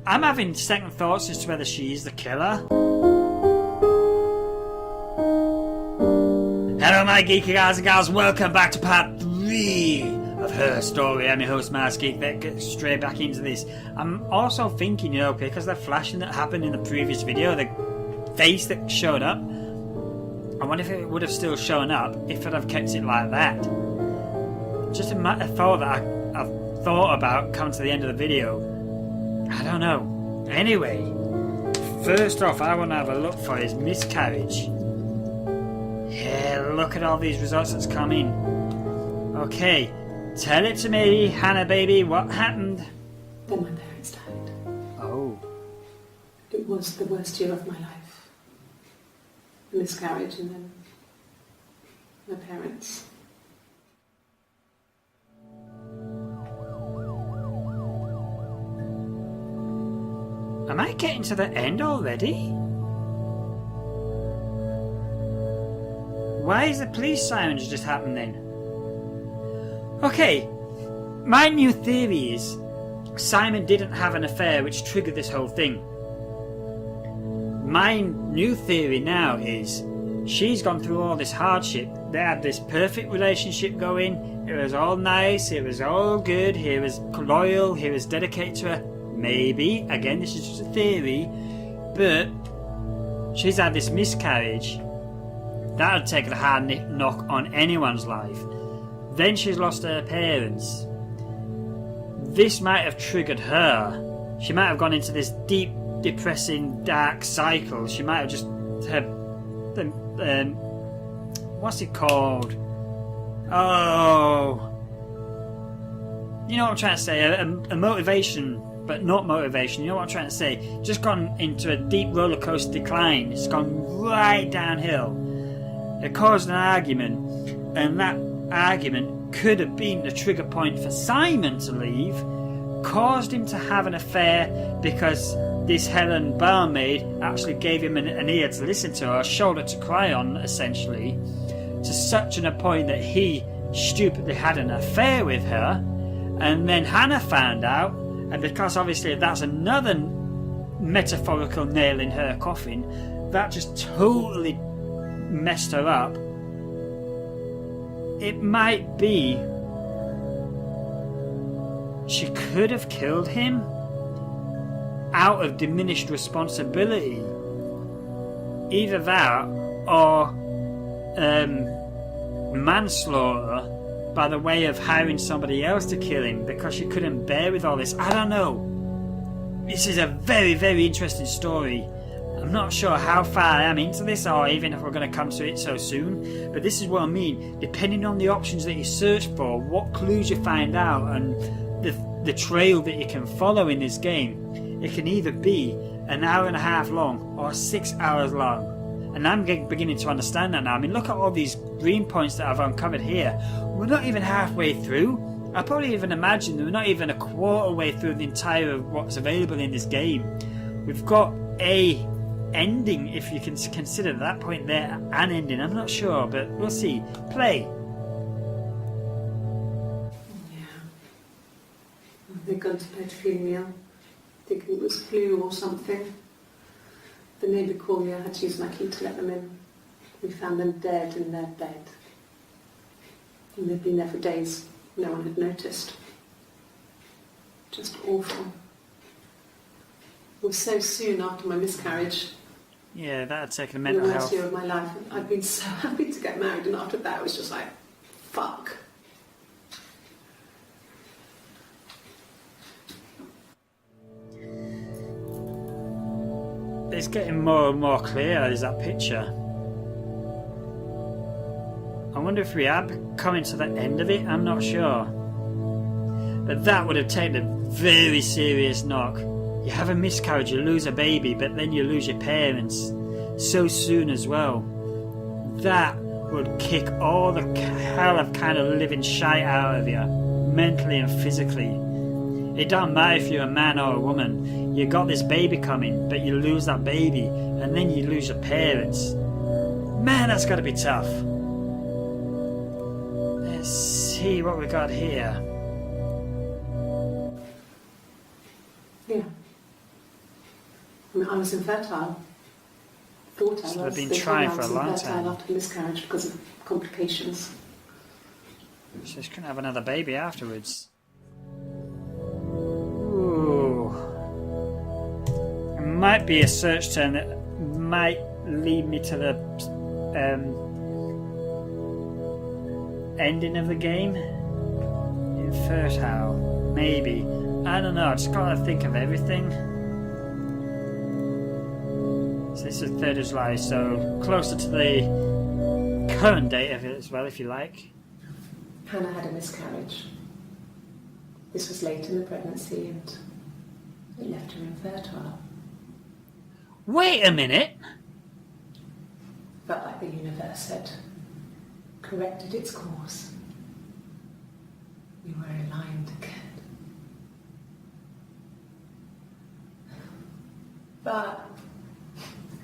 I'm having second thoughts as to whether she is the killer. Hello my geeky guys and gals, welcome back to part 3 of Her Story. I'm your host Mars Geek. Let's get straight back into this. I'm also thinking, you know, because the flashing that happened in the previous video, the face that showed up, I wonder if it would have still shown up if I'd have kept it like that. Just a thought that I've thought about coming to the end of the video. I don't know. Anyway, first off, I want to have a look for his miscarriage. Yeah, look at all these results that's come in. Okay, tell it to me, Hannah baby, what happened? Then my parents died. Oh. It was the worst year of my life. A miscarriage and then my parents. Am I getting to the end already? Why is the police sirens just happening? Okay, my new theory is Simon didn't have an affair which triggered this whole thing. My new theory now is she's gone through all this hardship. They had this perfect relationship going. It was all nice. It was all good. He was loyal. He was dedicated to her. Maybe, again, this is just a theory, but she's had this miscarriage. That would take a hard knock on anyone's life. Then she's lost her parents. This might have triggered her. She might have gone into this deep, depressing, dark cycle. She might have just had, what's it called? Oh, you know what I'm trying to say? A motivation. But not motivation, you know what I'm trying to say? Just gone into a deep roller coaster decline. It's gone right downhill. It caused an argument, and that argument could have been the trigger point for Simon to leave, caused him to have an affair because this Helen barmaid actually gave him an ear to listen to, or a shoulder to cry on, essentially, to such a point that he stupidly had an affair with her, and then Hannah found out. And because obviously that's another metaphorical nail in her coffin, that just totally messed her up. It might be she could have killed him out of diminished responsibility. Either that or manslaughter by the way of hiring somebody else to kill him because she couldn't bear with all this. I don't know. This is a very, very interesting story. I'm not sure how far I am into this or even if we're going to come to it so soon, but this is what I mean. Depending on the options that you search for, what clues you find out, and the trail that you can follow in this game, it can either be an hour and a half long or 6 hours long. And I'm beginning to understand that now. I mean, look at all these green points that I've uncovered here. We're not even halfway through. I probably even imagine that we're not even a quarter way through the entire of what's available in this game. We've got a ending, if you can consider that point there an ending. I'm not sure, but we'll see. Play. Yeah. They'd gone to Petroleum, thinking it was flu or something. The neighbour called me, I had to use my key to let them in. We found them dead in their bed. And they'd been there for days. No one had noticed. Just awful. It was so soon after my miscarriage. Yeah, that had taken a The mental worst health. year of my life. I'd been so happy to get married, and after that it was just like, fuck. It's getting more and more clear, is that picture. I wonder if we are coming to the end of it, I'm not sure. But that would have taken a very serious knock. You have a miscarriage, you lose a baby, but then you lose your parents so soon as well. That would kick all the hell of kind of living shite out of you, mentally and physically. It don't matter if you're a man or a woman. You got this baby coming, but you lose that baby, and then you lose your parents. Man, that's got to be tough. Let's see what we got here. Yeah. I mean, I was infertile. Thought I So was. they've been They told me trying I for a was long infertile time. after miscarriage because of complications. So she couldn't have another baby afterwards. Ooh. It might be a search term that might lead me to the ending of the game. Infertile. Maybe. I don't know, I just gotta think of everything. So this is 3rd of July, so closer to the current date of it as well, if you like. Hannah had a miscarriage. This was late in the pregnancy and it left her infertile. Wait a minute! But like the universe had corrected its course. We were aligned again. But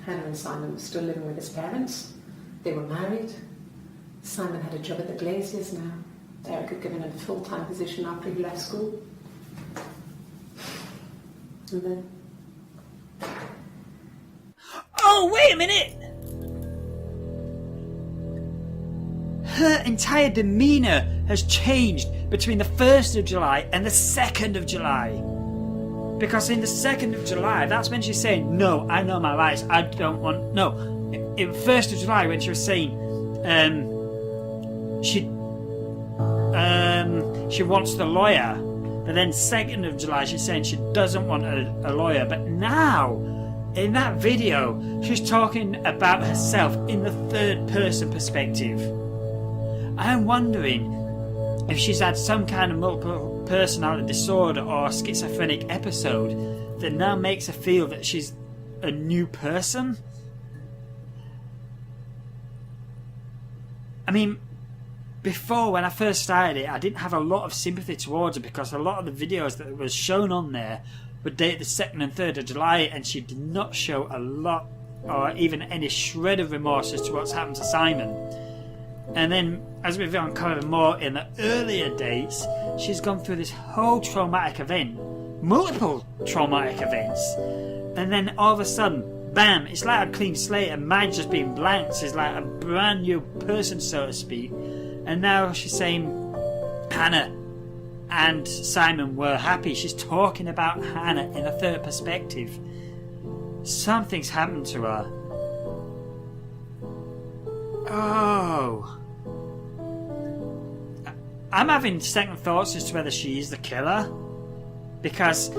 Hannah and Simon were still living with his parents. They were married. Simon had a job at the Glaziers now. Eric had given him a full-time position after he left school. And then... Oh, wait a minute! Her entire demeanour has changed between the 1st of July and the 2nd of July. Because in the 2nd of July, that's when she's saying, no, I know my rights, I don't want... No, in 1st of July when she was saying she wants the lawyer, but then 2nd of July she's saying she doesn't want a lawyer. But now, in that video, she's talking about herself in the 3rd person perspective. I'm wondering if she's had some kind of multiple personality disorder or schizophrenic episode that now makes her feel that she's a new person. I mean, before, when I first started it, I didn't have a lot of sympathy towards her because a lot of the videos that was shown on there were dated the 2nd and 3rd of July, and she did not show a lot or even any shred of remorse as to what's happened to Simon. And then, as we've uncovered more in the earlier dates, she's gone through this whole traumatic event, multiple traumatic events, and then all of a sudden, bam, it's like a clean slate, and mine's just been blank. She's like a brand new person, so to speak. And now she's saying Hannah and Simon were happy. She's talking about Hannah in a 3rd perspective. Something's happened to her. Oh. I'm having second thoughts as to whether she is the killer. Because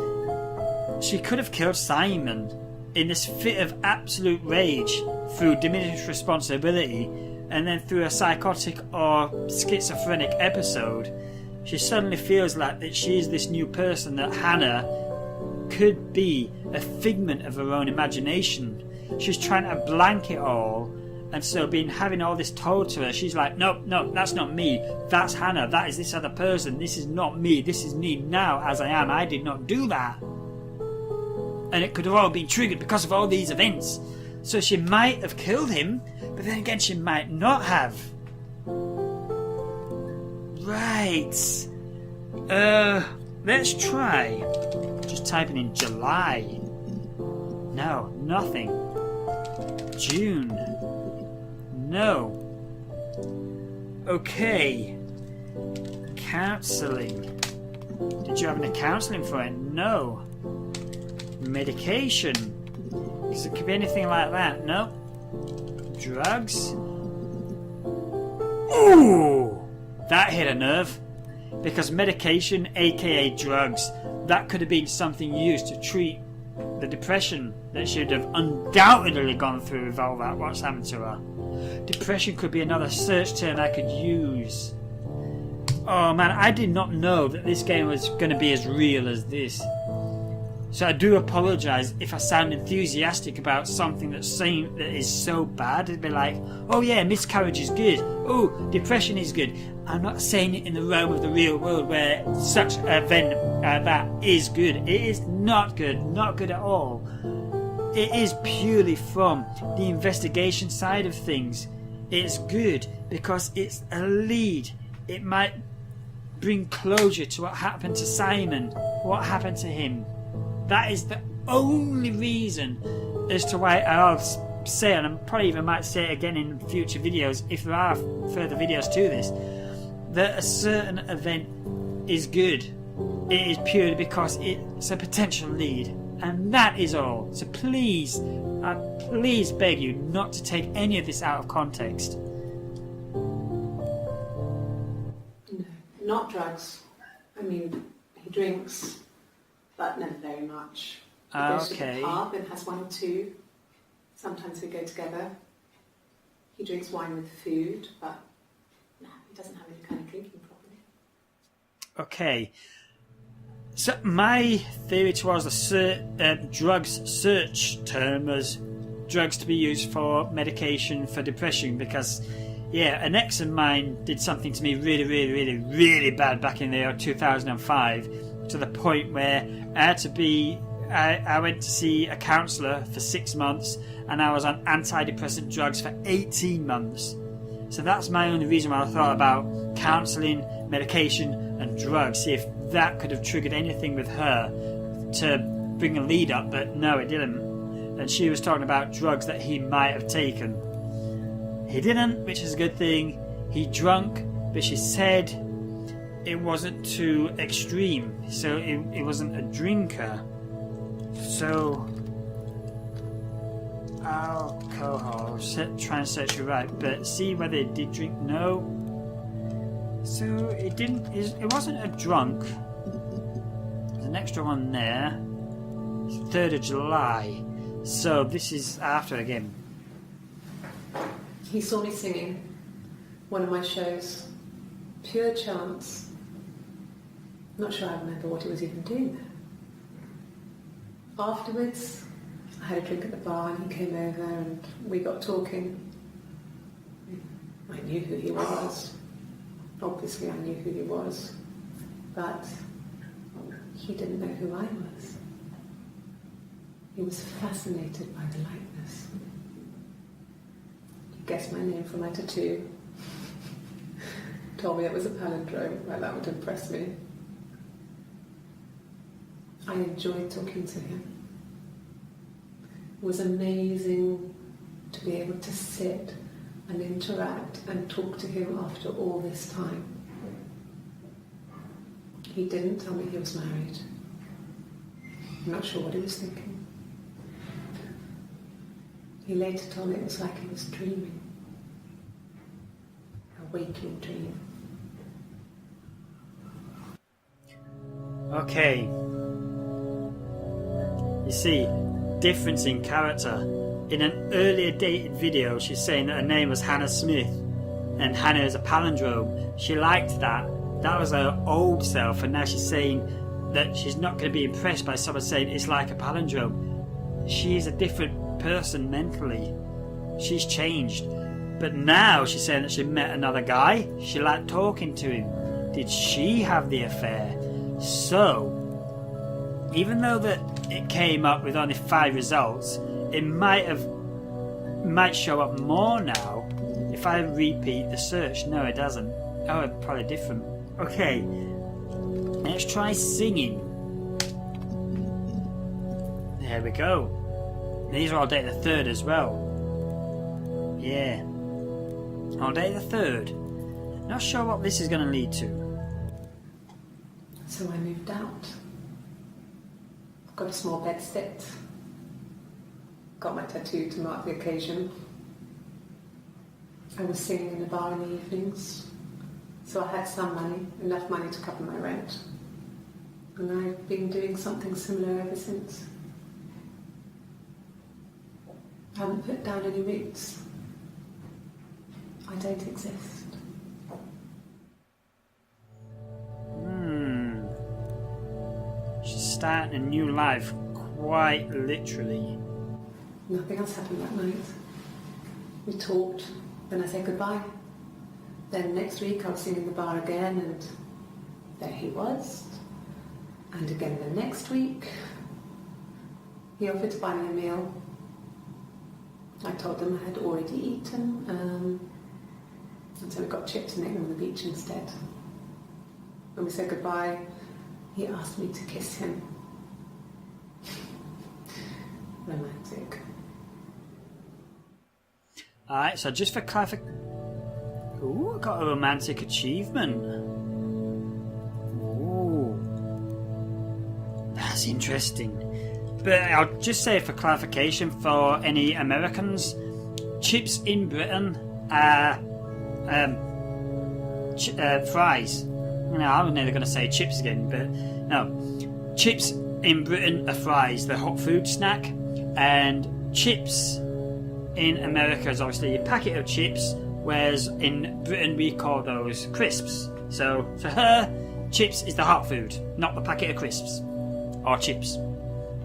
she could have killed Simon in this fit of absolute rage through diminished responsibility, and then through a psychotic or schizophrenic episode, she suddenly feels like that she is this new person, that Hannah could be a figment of her own imagination. She's trying to blank it all, and so having all this told to her, she's like, no, that's not me, that's Hannah, that is this other person, this is not me, this is me now as I am, I did not do that. And it could have all been triggered because of all these events. So she might have killed him, but then again she might not have. Right. Let's try just typing in July. No, nothing. June. No. Okay. Counselling. Did you have any counselling for it? No. Medication. Because it could be anything like that. No. Drugs. Ooh! That hit a nerve. Because medication, aka drugs, that could have been something used to treat the depression that she'd have undoubtedly gone through with all that, what's happened to her. Depression could be another search term I could use. Oh man, I did not know that this game was going to be as real as this. So I do apologise if I sound enthusiastic about something that is so bad. It'd be like, oh yeah, miscarriage is good. Oh, depression is good. I'm not saying it in the realm of the real world where such an event that is good. It is not good at all. It is purely from the investigation side of things. It's good because it's a lead. It might bring closure to what happened to Simon, what happened to him. That is the only reason as to why I'll say, and I probably even might say it again in future videos if there are further videos to this, that a certain event is good. It is purely because it's a potential lead, and that is all. So please, I please beg you not to take any of this out of context. No, not drugs. I mean, he drinks, but never very much. He goes to the pub and has one or two. Sometimes we go together. He drinks wine with food, but no, he doesn't have any kind of drinking properly. Okay. So my theory towards the drugs search term was drugs to be used for medication for depression, because yeah, an ex of mine did something to me really bad back in the year 2005, to the point where I went to see a counsellor for 6 months, and I was on antidepressant drugs for 18 months. So that's my only reason why I thought about counselling, medication and drugs, see if that could have triggered anything with her to bring a lead up, but no, it didn't. And she was talking about drugs that he might have taken. He didn't, which is a good thing. He drunk, but she said it wasn't too extreme, so it wasn't a drinker. So alcohol, try and search it right, but see whether it did drink. No. So it didn't. It wasn't a drunk. There's an extra one there. 3rd of July. So this is after again. He saw me singing one of my shows. Pure chance. Not sure I remember what he was even doing there. Afterwards, I had a drink at the bar and he came over and we got talking. I knew who he was. Obviously I knew who he was. But he didn't know who I was. He was fascinated by the likeness. He guessed my name from my tattoo. Told me it was a palindrome. Well, that would impress me. I enjoyed talking to him. It was amazing to be able to sit and interact and talk to him after all this time. He didn't tell me he was married. I'm not sure what he was thinking. He later told me it was like he was dreaming. A waking dream. Okay. You see, difference in character. In an earlier dated video, she's saying that her name was Hannah Smith, and Hannah is a palindrome. She liked that. That was her old self, and now she's saying that she's not going to be impressed by someone saying it's like a palindrome. She's a different person mentally. She's changed. But now she's saying that she met another guy. She liked talking to him. Did she have the affair? So, even though that it came up with only 5 results, it might show up more now if I repeat the search. No, it doesn't. Oh, it's probably different. Okay, let's try singing. There we go. These are all dated the 3rd as well. Yeah. All dated the 3rd. Not sure what this is going to lead to. So I moved out. Got a small bedsit. Got my tattoo to mark the occasion. I was singing in the bar in the evenings, so I had some money, enough money to cover my rent. And I've been doing something similar ever since. I haven't put down any roots. I don't exist. She's starting a new life, quite literally. Nothing else happened that night. We talked, then I said goodbye. Then next week I was singing in the bar again, and there he was. And again the next week, he offered to buy me a meal. I told him I had already eaten, and so we got chips and ate them on the beach instead. When we said goodbye, he asked me to kiss him. romantic. Alright, so just for clarification... Ooh, I got a romantic achievement. Ooh. That's interesting. But I'll just say for clarification for any Americans, chips in Britain are fries. No, I was never going to say chips again, but no. Chips in Britain are fries, the hot food snack, and chips in America is obviously a packet of chips, whereas in Britain we call those crisps. So to her, chips is the hot food, not the packet of crisps or chips.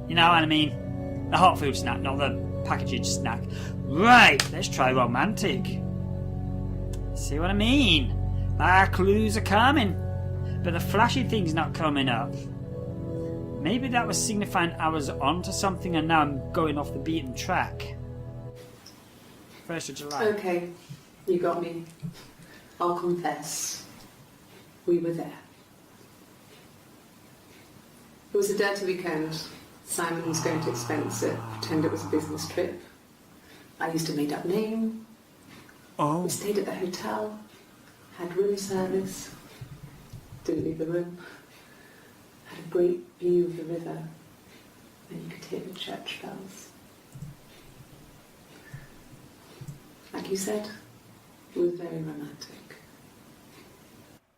You know what I mean? The hot food snack, not the packaged snack. Right, let's try romantic. See what I mean? My clues are coming, but the flashy thing's not coming up. Maybe that was signifying I was onto something and now I'm going off the beaten track. 1st of July. Okay, you got me. I'll confess. We were there. It was a dirty weekend. Simon was going to expense it, pretend it was a business trip. I used a made-up name. Oh. We stayed at the hotel, had room service, didn't leave the room, had a great view of the river, and you could hear the church bells. Like you said, it was very romantic.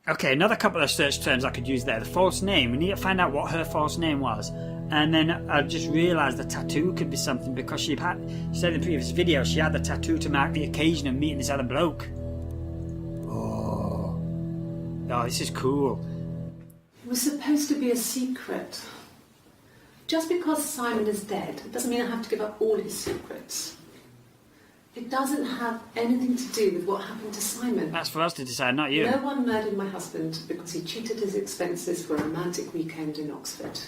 Okay, another couple of search terms I could use there. The false name. We need to find out what her false name was. And then I just realised the tattoo could be something because she said in the previous video she had the tattoo to mark the occasion of meeting this other bloke. Oh, this is cool. It was supposed to be a secret. Just because Simon is dead doesn't mean I have to give up all his secrets. It doesn't have anything to do with what happened to Simon. That's for us to decide, not you. No one murdered my husband because he cheated his expenses for a romantic weekend in Oxford.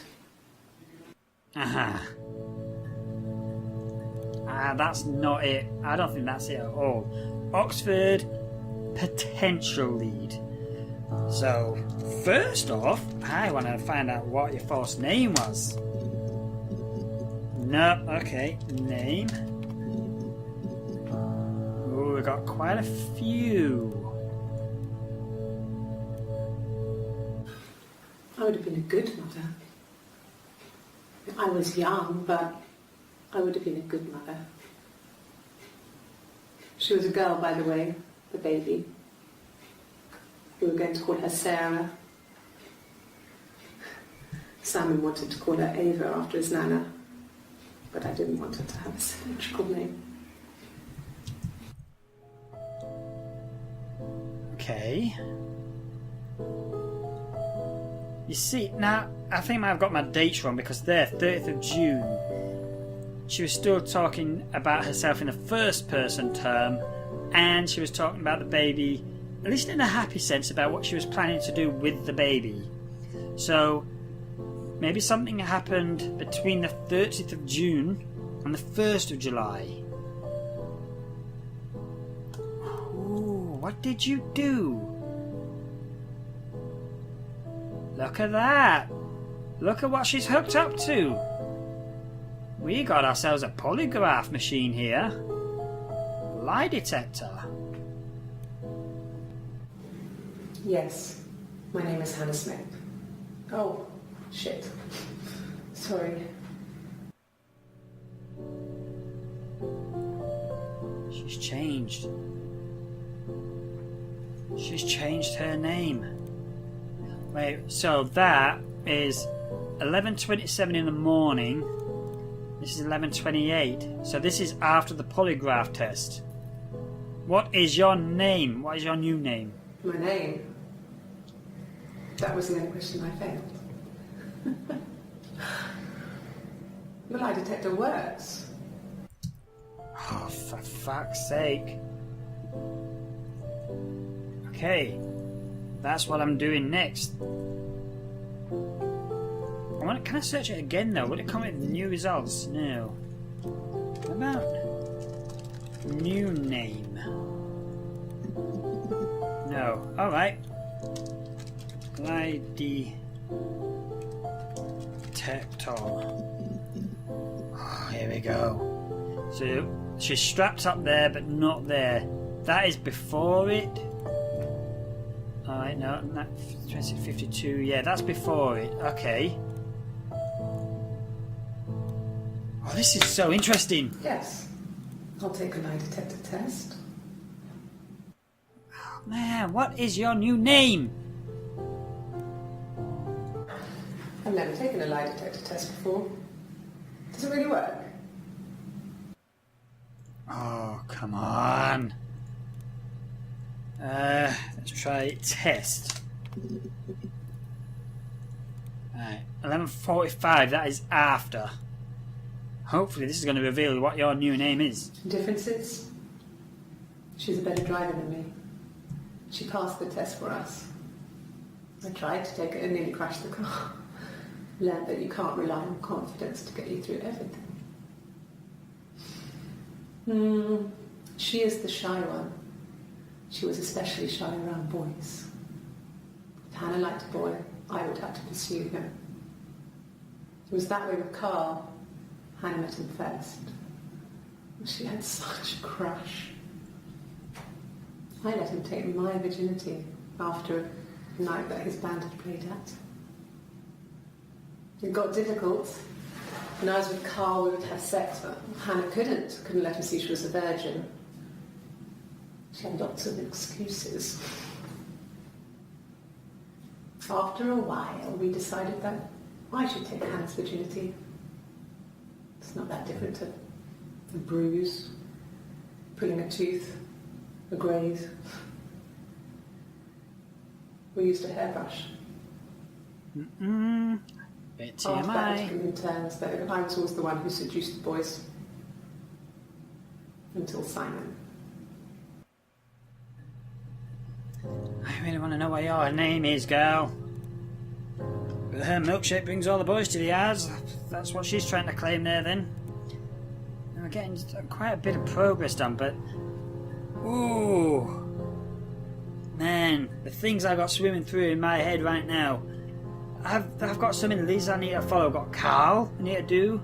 That's not it. I don't think that's it at all. Oxford, potential lead. So, first off, I want to find out what your false name was. No, okay, name. Oh, we got quite a few. I would have been a good mother. I was young, but I would have been a good mother. She was a girl, by the way, the baby. We were going to call her Sarah. Simon wanted to call her Ava after his nana, but I didn't want her to have a symmetrical name. Okay. You see, now, I think I've got my dates wrong because there, 30th of June, she was still talking about herself in the first person term, and she was talking about the baby, at least in a happy sense, about what she was planning to do with the baby. So, maybe something happened between the 30th of June and the 1st of July. Ooh, what did you do? Look at that! Look at what she's hooked up to! We got ourselves a polygraph machine here. Lie detector. Yes, my name is Hannah Smith. Oh, shit. Sorry. She's changed. She's changed her name. Wait, so that is 11:27 in the morning. This is 11:28. So this is after the polygraph test. What is your name? What is your new name? My name? That was the only question I failed. The lie detector works. Oh, for fuck's sake. Okay, that's what I'm doing next. Can I search it again though? Will it come with new results? No. What about new name? No. Alright. Lie detector. Oh, here we go. So she's strapped up there, but not there. That is before it. Alright, no, 2052. Yeah, that's before it. Okay. Oh, this is so interesting. Yes. I'll take a lie detector test. Oh, man, what is your new name? I've never taken a lie detector test before. Does it really work? Oh, come on. Let's try test. Right, 11:45. That is after. Hopefully, this is going to reveal what your new name is. The difference is, she's a better driver than me. She passed the test for us. I tried to take it and nearly crashed the car. Learned that you can't rely on confidence to get you through everything. She is the shy one. She was especially shy around boys. If Hannah liked a boy, I would have to pursue him. It was that way with Carl. Hannah met him first. She had such a crush. I let him take my virginity after a night that his band had played at. It got difficult. When I was with Carl, we would have sex, but Hannah couldn't let him see she was a virgin. She had lots of excuses. After a while, we decided that I should take Hannah's virginity. It's not that different to a bruise, pulling a tooth, a graze. We used a hairbrush. Bit After that, TMI. it became in terms that I was always the one who seduced the boys. Until Simon. I really want to know what your name is, girl. But her milkshake brings all the boys to the yards. That's what she's trying to claim there, then. And we're getting quite a bit of progress done, but... Ooh. Man, the things I've got swimming through in my head right now. I've got so many leads I need to follow. I've got Carl I need to do.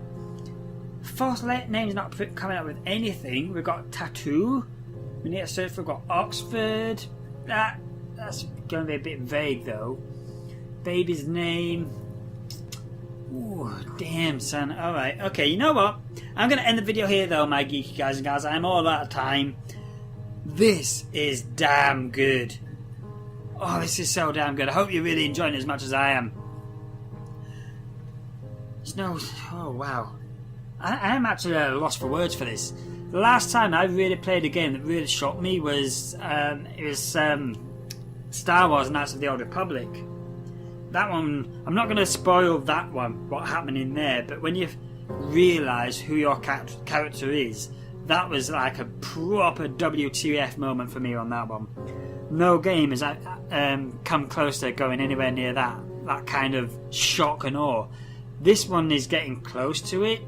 Fourth name's not coming up with anything. We've got Tattoo. We need to search for. We've got Oxford. That's going to be a bit vague though. Baby's name. Ooh, damn son. Alright, okay, you know what? I'm going to end the video here though, my geeky guys and gals. I'm all out of time. This is damn good. Oh, this is so damn good. I hope you're really enjoying it as much as I am. Oh wow. I am actually at a loss for words for this. The last time I really played a game that really shocked me was Star Wars Knights of the Old Republic. That one, I'm not going to spoil that one, what happened in there, but when you realise who your character is, that was like a proper WTF moment for me on that one. No game has come close to going anywhere near that kind of shock and awe. This one is getting close to it,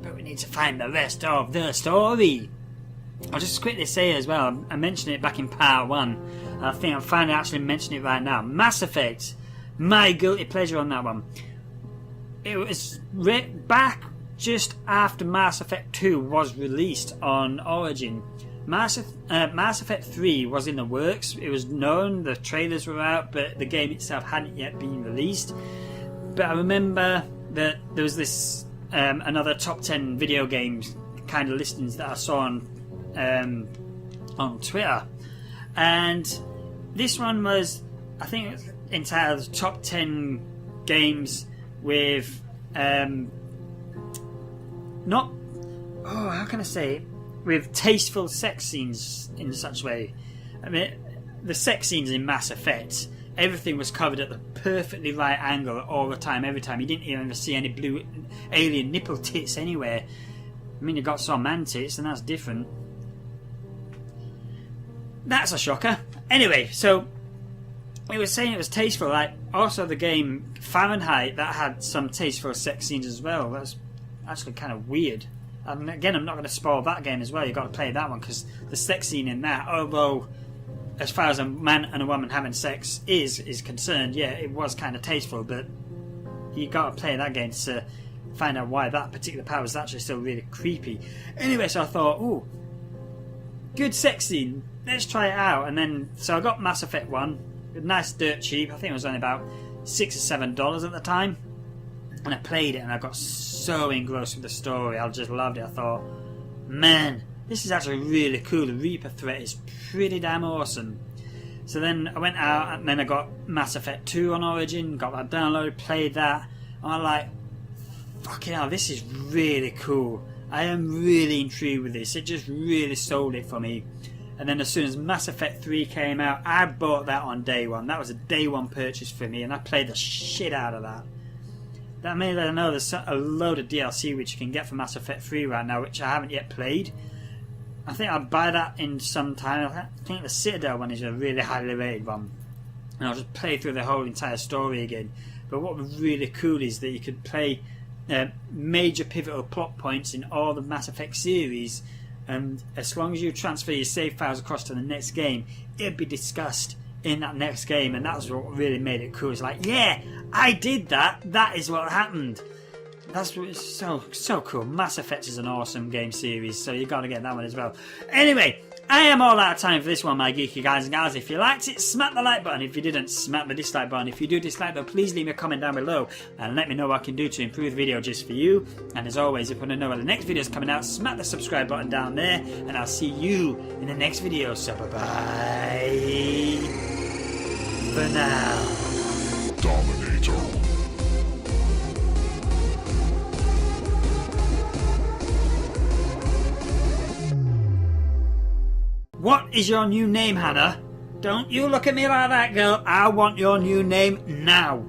but we need to find the rest of the story. I'll just quickly say as well, I mentioned it back in part 1, and I think I'm finally actually mentioning it right now. Mass Effect, my guilty pleasure on that one. It was back just after Mass Effect 2 was released on Origin. Mass Effect 3 was in the works. It was known, the trailers were out, but the game itself hadn't yet been released. But I remember that there was this another top 10 video games kind of listings that I saw on Twitter, and this one was, I think it was entitled Top 10 Games with not, oh, how can I say it, with tasteful sex scenes in such a way. I mean, the sex scenes in Mass Effect, everything was covered at the perfectly right angle all the time, every time. You didn't even see any blue alien nipple tits anywhere. I mean, you got some man tits, and that's different. That's a shocker. Anyway, so it was saying it was tasteful. Like, also the game Fahrenheit, that had some tasteful sex scenes as well. That's actually kind of weird. And again, I'm not going to spoil that game as well. You've got to play that one, because the sex scene in that, although as far as a man and a woman having sex is concerned, yeah, it was kind of tasteful, but you got to play that game to find out why that particular power was actually still really creepy. Anyway, so I thought, ooh, good sex scene, let's try it out. And then, so I got Mass Effect 1, nice dirt cheap, I think it was only about $6 or $7 at the time. And I played it and I got so engrossed with the story, I just loved it. I thought, man, this is actually really cool, the Reaper threat is pretty damn awesome. So then I went out and then I got Mass Effect 2 on Origin, got that downloaded, played that, and I'm like, fucking hell, this is really cool. I am really intrigued with this. It just really sold it for me. And then as soon as Mass Effect 3 came out, I bought that on day one. That was a day one purchase for me, and I played the shit out of that. That made I know there's a load of DLC which you can get for Mass Effect 3 right now, which I haven't yet played. I think I'll buy that in some time. I think the Citadel one is a really highly rated one, and I'll just play through the whole entire story again. But what was really cool is that you could play major pivotal plot points in all the Mass Effect series, and as long as you transfer your save files across to the next game, it'd be discussed in that next game, and that's what really made it cool. It's like, yeah, I did that. That is what happened. That's so cool. Mass Effect is an awesome game series, so you got to get that one as well. Anyway, I am all out of time for this one, my geeky guys and gals. If you liked it, smack the like button. If you didn't, smack the dislike button. If you do dislike though, please leave me a comment down below and let me know what I can do to improve the video just for you. And as always, if you want to know when the next video is coming out, smack the subscribe button down there, and I'll see you in the next video. So bye-bye for now. Dominator. What is your new name, Hannah? Don't you look at me like that, girl. I want your new name now.